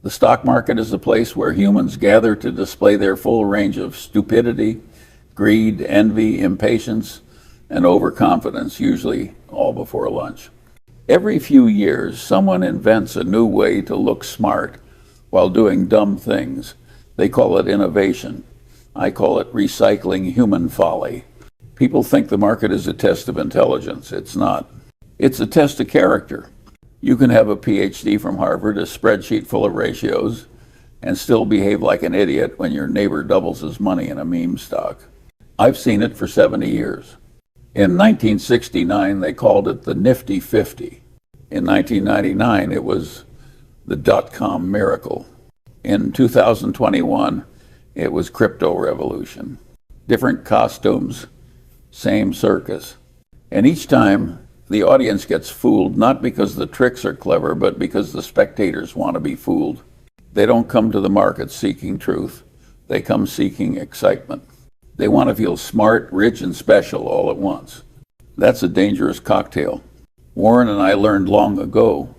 The stock market is a place where humans gather to display their full range of stupidity, greed, envy, impatience, and overconfidence, usually all before lunch. Every few years, someone invents a new way to look smart while doing dumb things. They call it innovation. I call it recycling human folly. People think the market is a test of intelligence. It's not. It's a test of character. You can have a PhD from Harvard, a spreadsheet full of ratios, and still behave like an idiot when your neighbor doubles his money in a meme stock. I've seen it for 70 years. In 1969, they called it the Nifty 50. In 1999, it was the dot-com miracle. In 2021, it was crypto revolution. Different costumes, same circus. And each time, the audience gets fooled, not because the tricks are clever, but because the spectators want to be fooled. They don't come to the market seeking truth. They come seeking excitement. They want to feel smart, rich, and special all at once. That's a dangerous cocktail. Warren and I learned long ago,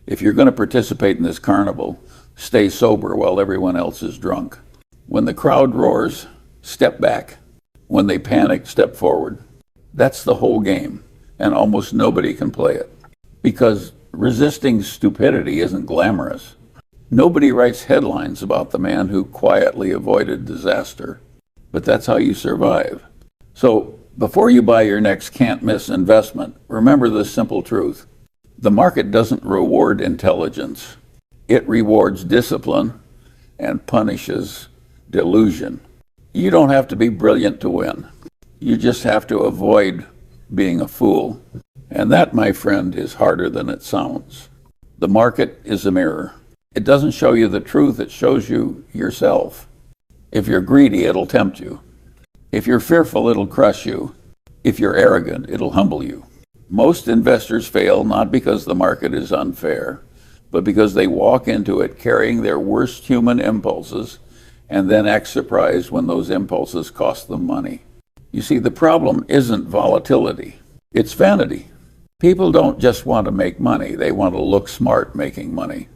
if you're going to participate in this carnival, stay sober while everyone else is drunk. When the crowd roars, step back. When they panic, step forward. That's the whole game, and almost nobody can play it. Because resisting stupidity isn't glamorous. Nobody writes headlines about the man who quietly avoided disaster, but that's how you survive. So, before you buy your next can't-miss investment, remember this simple truth. The market doesn't reward intelligence. It rewards discipline and punishes delusion. You don't have to be brilliant to win. You just have to avoid being a fool. And that, my friend, is harder than it sounds. The market is a mirror. It doesn't show you the truth, it shows you yourself. If you're greedy, it'll tempt you. If you're fearful, it'll crush you. If you're arrogant, it'll humble you. Most investors fail not because the market is unfair, but because they walk into it carrying their worst human impulses and then act surprised when those impulses cost them money. You see, the problem isn't volatility, it's vanity. People don't just want to make money, they want to look smart making money.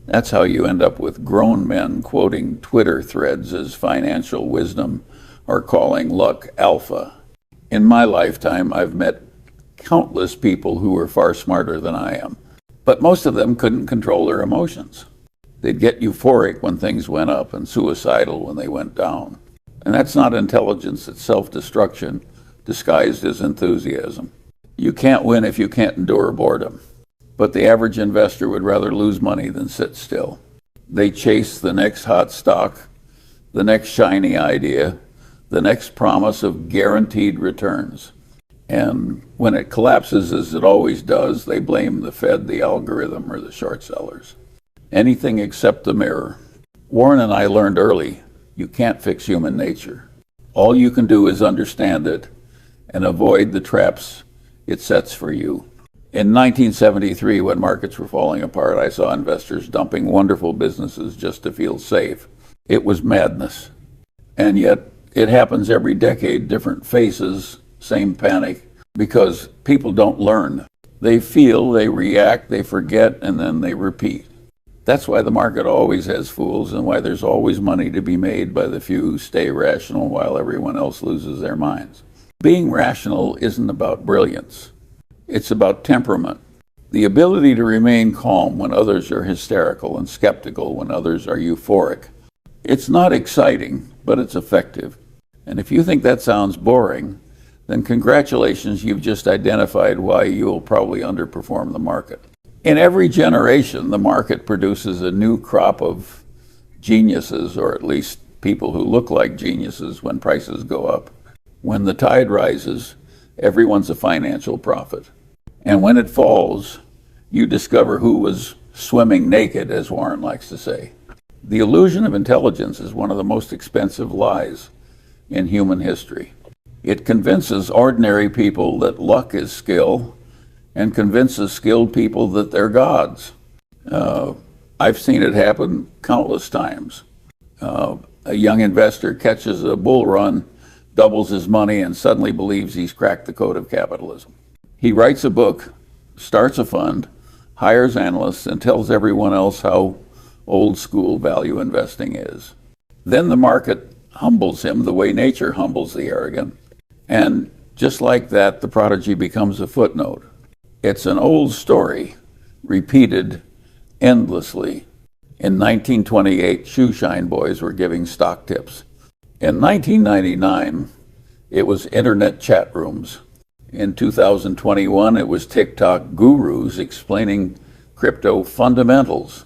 That's how you end up with grown men quoting Twitter threads as financial wisdom or calling luck alpha. In my lifetime, I've met countless people who were far smarter than I am, but most of them couldn't control their emotions. They'd get euphoric when things went up and suicidal when they went down. And that's not intelligence, it's self-destruction disguised as enthusiasm. You can't win if you can't endure boredom. But the average investor would rather lose money than sit still. They chase the next hot stock, the next shiny idea, the next promise of guaranteed returns. And when it collapses, as it always does, they blame the Fed, the algorithm, or the short sellers. Anything except the mirror. Warren and I learned early, you can't fix human nature. All you can do is understand it and avoid the traps it sets for you. In 1973, when markets were falling apart, I saw investors dumping wonderful businesses just to feel safe. It was madness. And yet, it happens every decade, different faces, same panic, because people don't learn. They feel, they react, they forget, and then they repeat. That's why the market always has fools and why there's always money to be made by the few who stay rational while everyone else loses their minds. Being rational isn't about brilliance. It's about temperament. The ability to remain calm when others are hysterical and skeptical when others are euphoric. It's not exciting, but it's effective. And if you think that sounds boring, then congratulations, you've just identified why you will probably underperform the market. In every generation, the market produces a new crop of geniuses, or at least people who look like geniuses when prices go up. When the tide rises, everyone's a financial prophet. And when it falls, you discover who was swimming naked, as Warren likes to say. The illusion of intelligence is one of the most expensive lies in human history. It convinces ordinary people that luck is skill and convinces skilled people that they're gods. I've seen it happen countless times. A young investor catches a bull run, doubles his money, and suddenly believes he's cracked the code of capitalism. He writes a book, starts a fund, hires analysts, and tells everyone else how old school value investing is. Then the market humbles him the way nature humbles the arrogant. And just like that, the prodigy becomes a footnote. It's an old story, repeated endlessly. In 1928, shoeshine boys were giving stock tips. In 1999, it was internet chat rooms. In 2021, it was TikTok gurus explaining crypto fundamentals.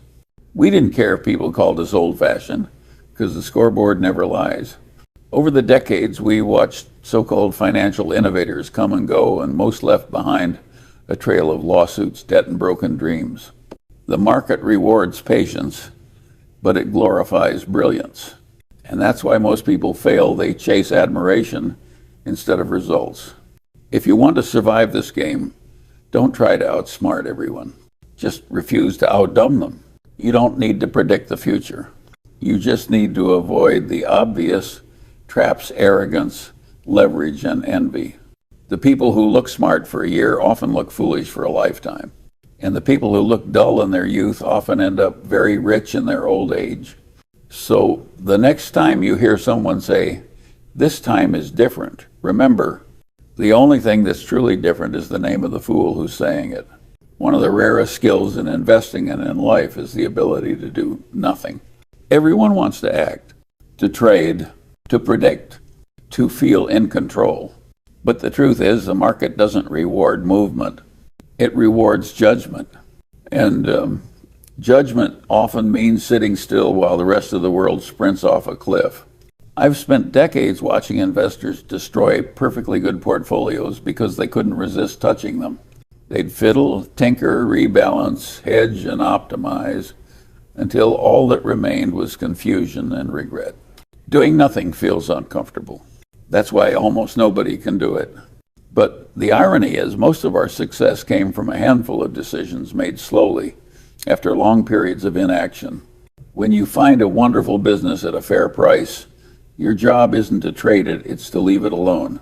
We didn't care if people called us old-fashioned, because the scoreboard never lies. Over the decades, we watched so-called financial innovators come and go, and most left behind a trail of lawsuits, debt, and broken dreams. The market rewards patience, but it glorifies brilliance. And that's why most people fail. They chase admiration instead of results. If you want to survive this game, don't try to outsmart everyone. Just refuse to outdumb them. You don't need to predict the future. You just need to avoid the obvious traps, arrogance, leverage, and envy. The people who look smart for a year often look foolish for a lifetime. And the people who look dull in their youth often end up very rich in their old age. So the next time you hear someone say, "This time is different," remember, the only thing that's truly different is the name of the fool who's saying it. One of the rarest skills in investing and in life is the ability to do nothing. Everyone wants to act, to trade, to predict, to feel in control. But the truth is, the market doesn't reward movement. It rewards judgment. And judgment often means sitting still while the rest of the world sprints off a cliff. I've spent decades watching investors destroy perfectly good portfolios because they couldn't resist touching them. They'd fiddle, tinker, rebalance, hedge, and optimize until all that remained was confusion and regret. Doing nothing feels uncomfortable. That's why almost nobody can do it. But the irony is most of our success came from a handful of decisions made slowly after long periods of inaction. When you find a wonderful business at a fair price, your job isn't to trade it, it's to leave it alone.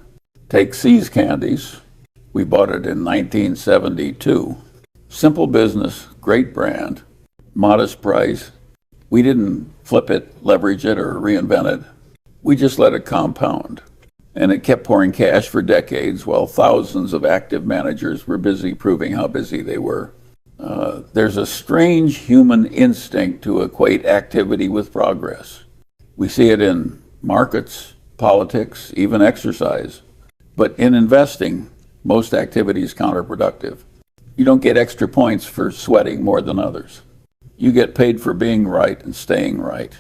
Take See's Candies. We bought it in 1972. Simple business, great brand, modest price. We didn't flip it, leverage it, or reinvent it. We just let it compound. And it kept pouring cash for decades while thousands of active managers were busy proving how busy they were. There's a strange human instinct to equate activity with progress. We see it in markets, politics, even exercise. But in investing, most activity is counterproductive. You don't get extra points for sweating more than others. You get paid for being right and staying right.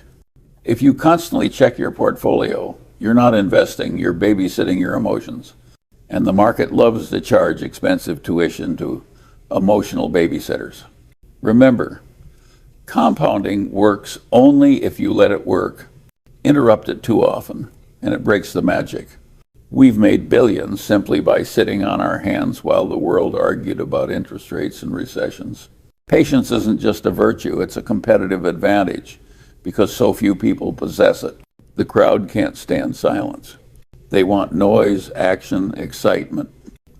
If you constantly check your portfolio, you're not investing, you're babysitting your emotions. And the market loves to charge expensive tuition to emotional babysitters. Remember, compounding works only if you let it work. Interrupt it too often, and it breaks the magic. We've made billions simply by sitting on our hands while the world argued about interest rates and recessions. Patience isn't just a virtue, it's a competitive advantage because so few people possess it. The crowd can't stand silence. They want noise, action, excitement.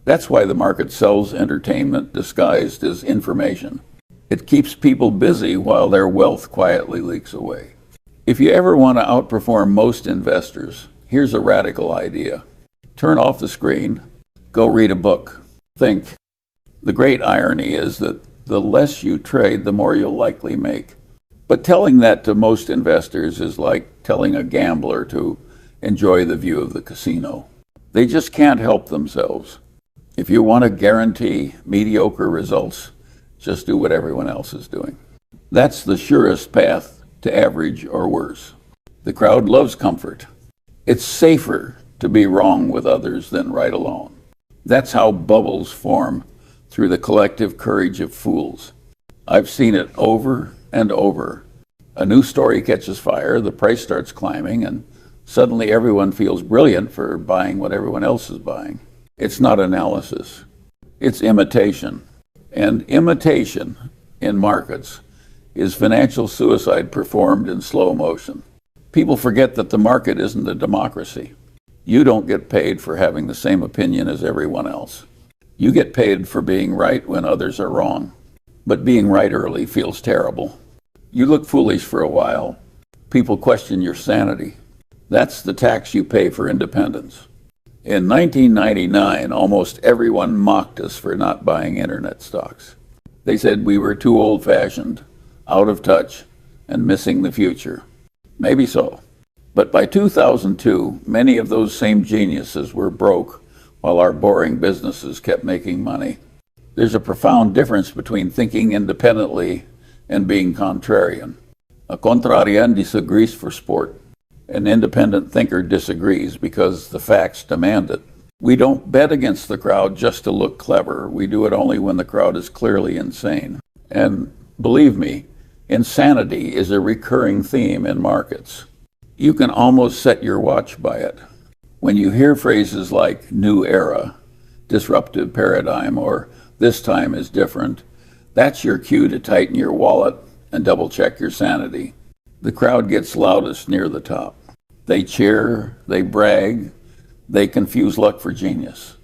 That's why the market sells entertainment disguised as information. It keeps people busy while their wealth quietly leaks away. If you ever want to outperform most investors, here's a radical idea. Turn off the screen, go read a book, think. The great irony is that the less you trade, the more you'll likely make. But telling that to most investors is like telling a gambler to enjoy the view of the casino. They just can't help themselves. If you want to guarantee mediocre results, just do what everyone else is doing. That's the surest path to average or worse. The crowd loves comfort. It's safer to be wrong with others than right alone. That's how bubbles form through the collective courage of fools. I've seen it over and over. A new story catches fire, the price starts climbing, and suddenly everyone feels brilliant for buying what everyone else is buying. It's not analysis. It's imitation. And imitation in markets is financial suicide performed in slow motion. People forget that the market isn't a democracy. You don't get paid for having the same opinion as everyone else. You get paid for being right when others are wrong. But being right early feels terrible. You look foolish for a while. People question your sanity. That's the tax you pay for independence. In 1999, almost everyone mocked us for not buying internet stocks. They said we were too old-fashioned, out of touch, and missing the future. Maybe so. But by 2002, many of those same geniuses were broke while our boring businesses kept making money. There's a profound difference between thinking independently and being contrarian. A contrarian disagrees for sport. An independent thinker disagrees because the facts demand it. We don't bet against the crowd just to look clever. We do it only when the crowd is clearly insane. And believe me, insanity is a recurring theme in markets. You can almost set your watch by it. When you hear phrases like new era, disruptive paradigm, or this time is different, that's your cue to tighten your wallet and double check your sanity. The crowd gets loudest near the top. They cheer, they brag, they confuse luck for genius.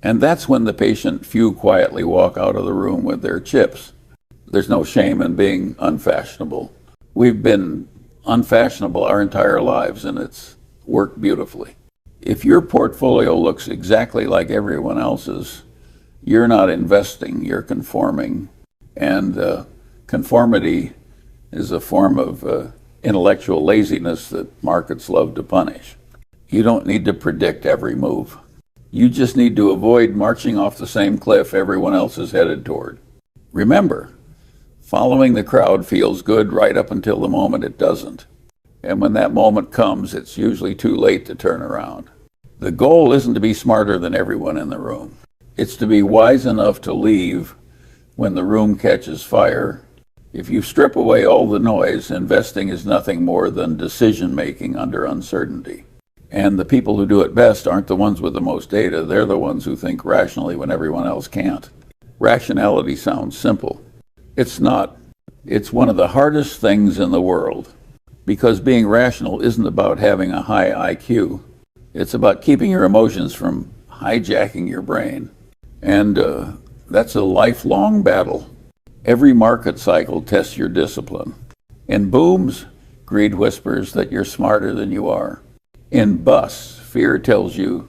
And that's when the patient few quietly walk out of the room with their chips. There's no shame in being unfashionable. We've been unfashionable our entire lives, and it's worked beautifully. If your portfolio looks exactly like everyone else's, you're not investing, you're conforming. And conformity is a form of intellectual laziness that markets love to punish. You don't need to predict every move. You just need to avoid marching off the same cliff everyone else is headed toward. Remember, following the crowd feels good right up until the moment it doesn't. And when that moment comes, it's usually too late to turn around. The goal isn't to be smarter than everyone in the room. It's to be wise enough to leave when the room catches fire. If you strip away all the noise, investing is nothing more than decision-making under uncertainty. And the people who do it best aren't the ones with the most data. They're the ones who think rationally when everyone else can't. Rationality sounds simple. It's not. It's one of the hardest things in the world, because being rational isn't about having a high IQ. It's about keeping your emotions from hijacking your brain. And that's a lifelong battle. Every market cycle tests your discipline. In booms, greed whispers that you're smarter than you are. In busts, fear tells you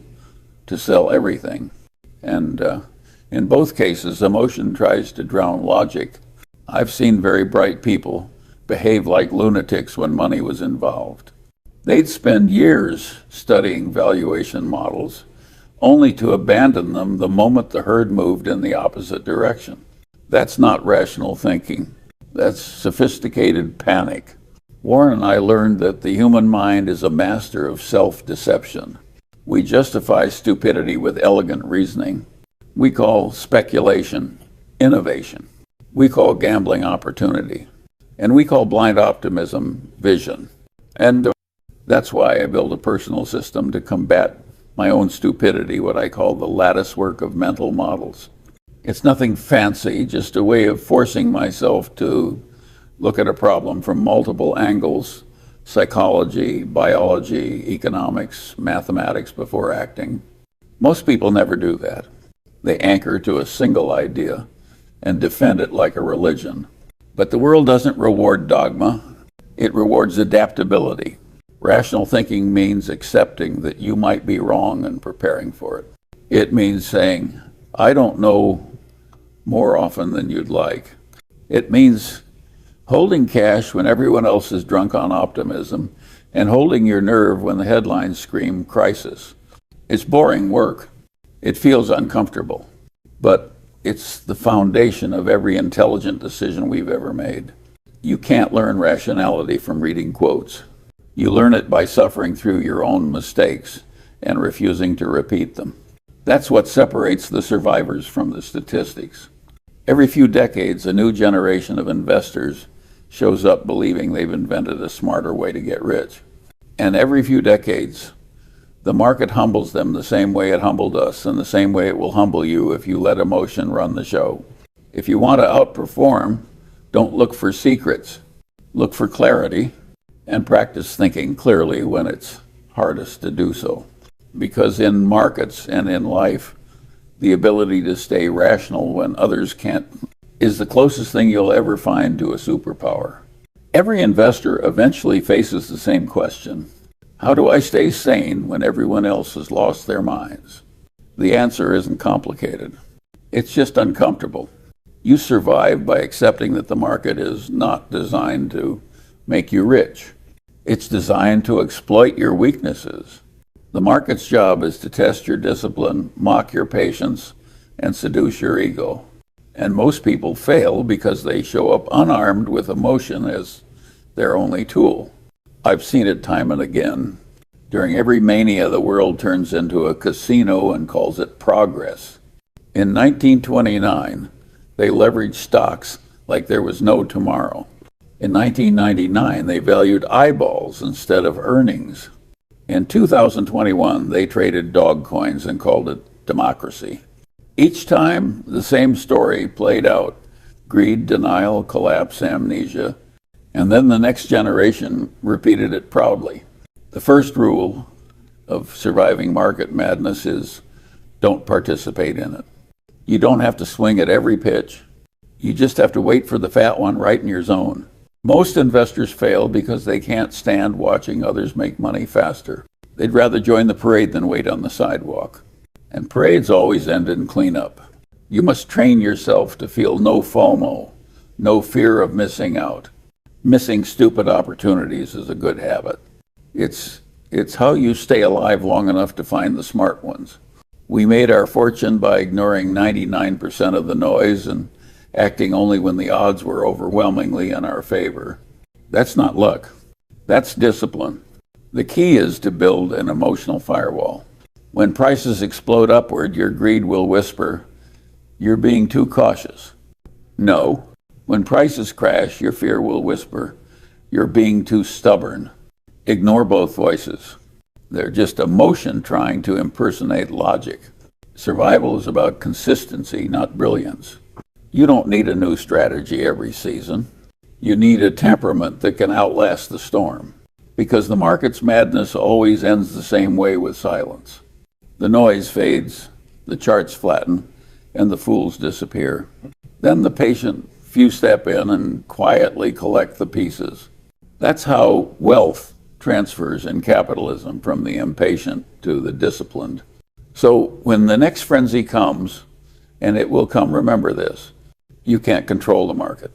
to sell everything. And in both cases, emotion tries to drown logic. I've seen very bright people behave like lunatics when money was involved. They'd spend years studying valuation models, only to abandon them the moment the herd moved in the opposite direction. That's not rational thinking. That's sophisticated panic. Warren and I learned that the human mind is a master of self-deception. We justify stupidity with elegant reasoning. We call speculation innovation. We call gambling opportunity. And we call blind optimism vision. And that's why I built a personal system to combat my own stupidity, what I call the lattice work of mental models. It's nothing fancy, just a way of forcing myself to look at a problem from multiple angles: psychology, biology, economics, mathematics before acting. Most people never do that. They anchor to a single idea and defend it like a religion. But the world doesn't reward dogma. It rewards adaptability. Rational thinking means accepting that you might be wrong and preparing for it. It means saying, I don't know, more often than you'd like. It means holding cash when everyone else is drunk on optimism and holding your nerve when the headlines scream crisis. It's boring work. It feels uncomfortable. But it's the foundation of every intelligent decision we've ever made. You can't learn rationality from reading quotes. You learn it by suffering through your own mistakes and refusing to repeat them. That's what separates the survivors from the statistics. Every few decades, a new generation of investors shows up believing they've invented a smarter way to get rich. And every few decades, the market humbles them the same way it humbled us, and the same way it will humble you if you let emotion run the show. If you want to outperform, don't look for secrets. Look for clarity and practice thinking clearly when it's hardest to do so. Because in markets and in life, the ability to stay rational when others can't is the closest thing you'll ever find to a superpower. Every investor eventually faces the same question. How do I stay sane when everyone else has lost their minds? The answer isn't complicated. It's just uncomfortable. You survive by accepting that the market is not designed to make you rich. It's designed to exploit your weaknesses. The market's job is to test your discipline, mock your patience, and seduce your ego. And most people fail because they show up unarmed with emotion as their only tool. I've seen it time and again. During every mania, the world turns into a casino and calls it progress. In 1929, they leveraged stocks like there was no tomorrow. In 1999, they valued eyeballs instead of earnings. In 2021, they traded dog coins and called it democracy. Each time, the same story played out: greed, denial, collapse, amnesia. And then the next generation repeated it proudly. The first rule of surviving market madness is don't participate in it. You don't have to swing at every pitch. You just have to wait for the fat one right in your zone. Most investors fail because they can't stand watching others make money faster. They'd rather join the parade than wait on the sidewalk. And parades always end in cleanup. You must train yourself to feel no FOMO, no fear of missing out. Missing stupid opportunities is a good habit. It's how you stay alive long enough to find the smart ones. We made our fortune by ignoring 99% of the noise and acting only when the odds were overwhelmingly in our favor. That's not luck. That's discipline. The key is to build an emotional firewall. When prices explode upward, your greed will whisper, "You're being too cautious." No. When prices crash, your fear will whisper, "You're being too stubborn." Ignore both voices. They're just emotion trying to impersonate logic. Survival is about consistency, not brilliance. You don't need a new strategy every season. You need a temperament that can outlast the storm. Because the market's madness always ends the same way, with silence. The noise fades, the charts flatten, and the fools disappear. Then the patient few step in and quietly collect the pieces. That's how wealth transfers in capitalism, from the impatient to the disciplined. So when the next frenzy comes, and it will come, remember this: you can't control the market.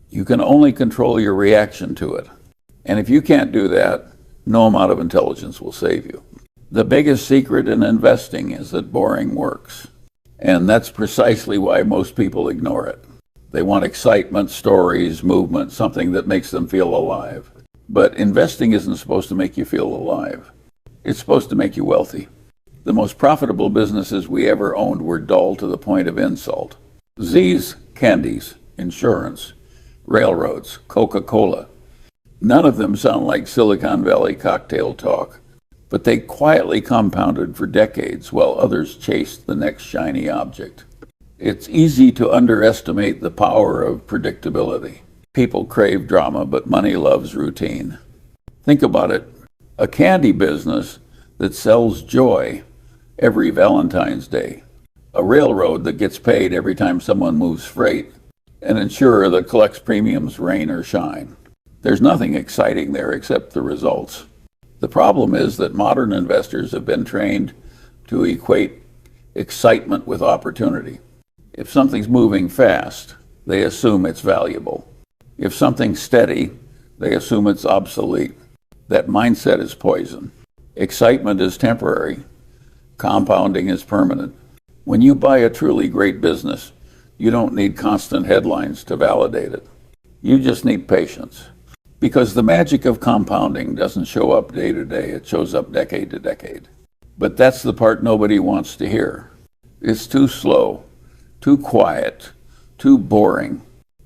You can only control your reaction to it. And if you can't do that, no amount of intelligence will save you. The biggest secret in investing is that boring works. And that's precisely why most people ignore it. They want excitement, stories, movement, something that makes them feel alive. But investing isn't supposed to make you feel alive. It's supposed to make you wealthy. The most profitable businesses we ever owned were dull to the point of insult. Z's, candies, insurance, railroads, Coca-Cola. None of them sound like Silicon Valley cocktail talk, but they quietly compounded for decades while others chased the next shiny object. It's easy to underestimate the power of predictability. People crave drama, but money loves routine. Think about it. A candy business that sells joy every Valentine's Day. A railroad that gets paid every time someone moves freight. An insurer that collects premiums rain or shine. There's nothing exciting there except the results. The problem is that modern investors have been trained to equate excitement with opportunity. If something's moving fast, they assume it's valuable. If something's steady, they assume it's obsolete. That mindset is poison. Excitement is temporary. Compounding is permanent. When you buy a truly great business, you don't need constant headlines to validate it. You just need patience. Because the magic of compounding doesn't show up day to day, it shows up decade to decade. But that's the part nobody wants to hear. It's too slow, too quiet, too boring.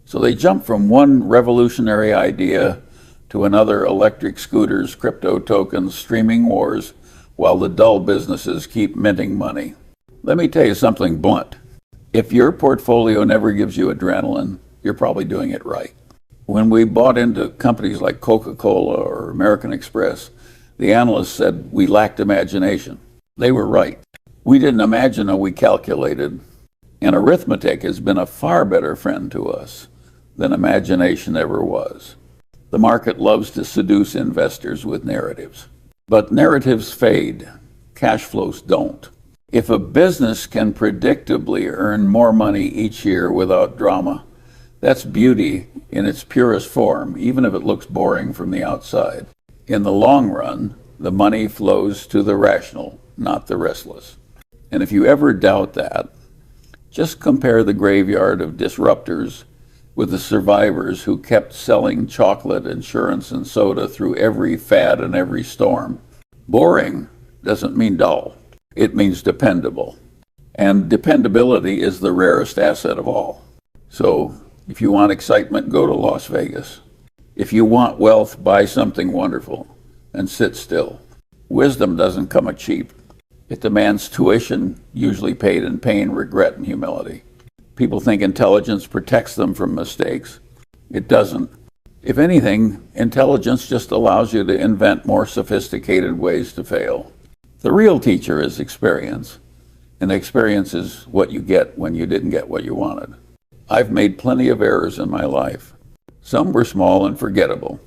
So they jump from one revolutionary idea to another: electric scooters, crypto tokens, streaming wars, while the dull businesses keep minting money. Let me tell you something blunt. If your portfolio never gives you adrenaline, you're probably doing it right. When we bought into companies like Coca-Cola or American Express, the analysts said we lacked imagination. They were right. We didn't imagine how we calculated, and arithmetic has been a far better friend to us than imagination ever was. The market loves to seduce investors with narratives. But narratives fade. Cash flows don't. If a business can predictably earn more money each year without drama, that's beauty in its purest form, even if it looks boring from the outside. In the long run, the money flows to the rational, not the restless. And if you ever doubt that, just compare the graveyard of disruptors with the survivors who kept selling chocolate, insurance, and soda through every fad and every storm. Boring doesn't mean dull. It means dependable. And dependability is the rarest asset of all. So if you want excitement, go to Las Vegas. If you want wealth, buy something wonderful and sit still. Wisdom doesn't come cheap. It demands tuition, usually paid in pain, regret, and humility. People think intelligence protects them from mistakes. It doesn't. If anything, intelligence just allows you to invent more sophisticated ways to fail. The real teacher is experience, and experience is what you get when you didn't get what you wanted. I've made plenty of errors in my life. Some were small and forgettable.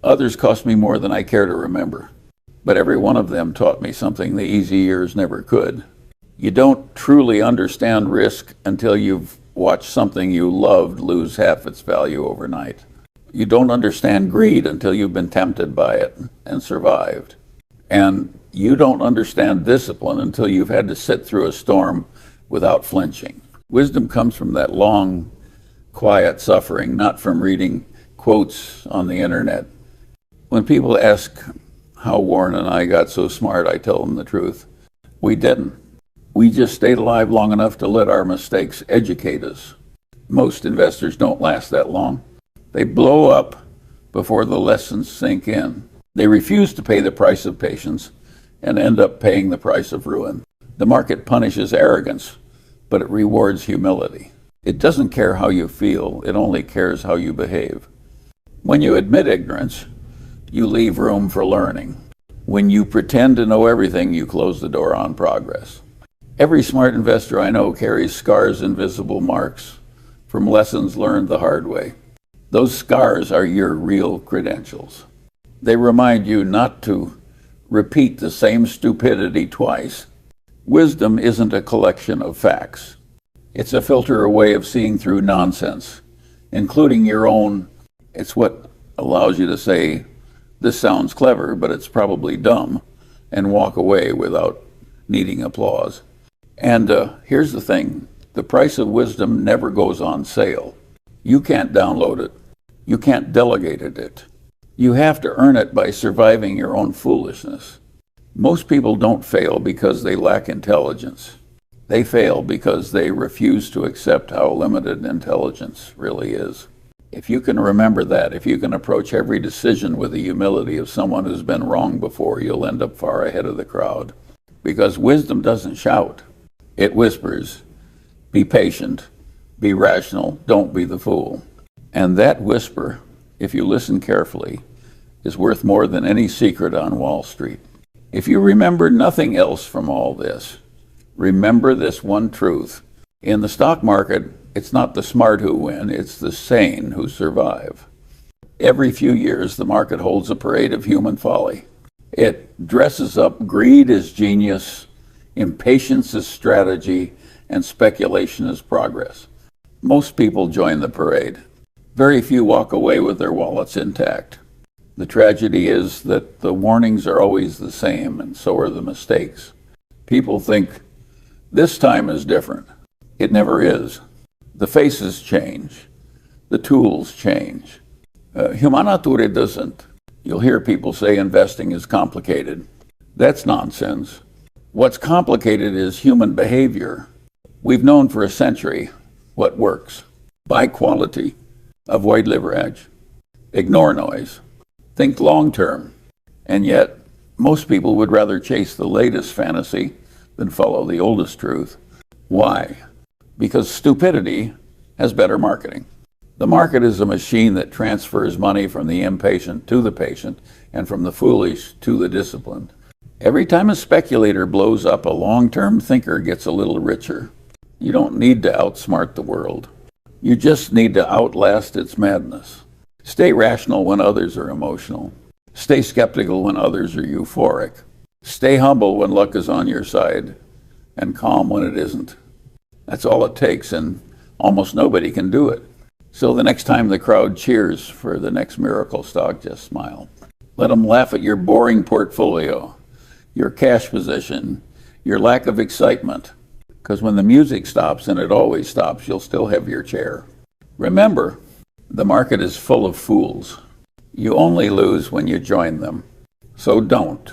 Others cost me more than I care to remember. But every one of them taught me something the easy years never could. You don't truly understand risk until you've watched something you loved lose half its value overnight. You don't understand greed until you've been tempted by it and survived. And you don't understand discipline until you've had to sit through a storm without flinching. Wisdom comes from that long, quiet suffering, not from reading quotes on the internet. When people ask how Warren and I got so smart, I tell them the truth. We didn't. We just stayed alive long enough to let our mistakes educate us. Most investors don't last that long. They blow up before the lessons sink in. They refuse to pay the price of patience and end up paying the price of ruin. The market punishes arrogance, but it rewards humility. It doesn't care how you feel, it only cares how you behave. When you admit ignorance, you leave room for learning. When you pretend to know everything, you close the door on progress. Every smart investor I know carries scars and visible marks from lessons learned the hard way. Those scars are your real credentials. They remind you not to repeat the same stupidity twice. Wisdom isn't a collection of facts. It's a filter, a way of seeing through nonsense, including your own. It's what allows you to say, this sounds clever, but it's probably dumb, and walk away without needing applause. And here's the thing, the price of wisdom never goes on sale. You can't download it. You can't delegate it. You have to earn it by surviving your own foolishness. Most people don't fail because they lack intelligence. They fail because they refuse to accept how limited intelligence really is. If you can remember that, if you can approach every decision with the humility of someone who's been wrong before, you'll end up far ahead of the crowd. Because wisdom doesn't shout. It whispers, be patient, be rational, don't be the fool. And that whisper, if you listen carefully, is worth more than any secret on Wall Street. If you remember nothing else from all this, remember this one truth. In the stock market, it's not the smart who win, it's the sane who survive. Every few years, the market holds a parade of human folly. It dresses up greed as genius, impatience as strategy, and speculation as progress. Most people join the parade. Very few walk away with their wallets intact. The tragedy is that the warnings are always the same, and so are the mistakes. People think, this time is different. It never is. The faces change. The tools change. Humanature doesn't. You'll hear people say investing is complicated. That's nonsense. What's complicated is human behavior. We've known for a century what works. Buy quality. Avoid leverage. Ignore noise. Think long term. And yet, most people would rather chase the latest fantasy than follow the oldest truth. Why? Because stupidity has better marketing. The market is a machine that transfers money from the impatient to the patient and from the foolish to the disciplined. Every time a speculator blows up, a long-term thinker gets a little richer. You don't need to outsmart the world. You just need to outlast its madness. Stay rational when others are emotional. Stay skeptical when others are euphoric. Stay humble when luck is on your side, and calm when it isn't. That's all it takes, and almost nobody can do it. So the next time the crowd cheers for the next miracle stock, just smile. Let them laugh at your boring portfolio, your cash position, your lack of excitement. Because when the music stops, and it always stops, you'll still have your chair. Remember, the market is full of fools. You only lose when you join them. So don't.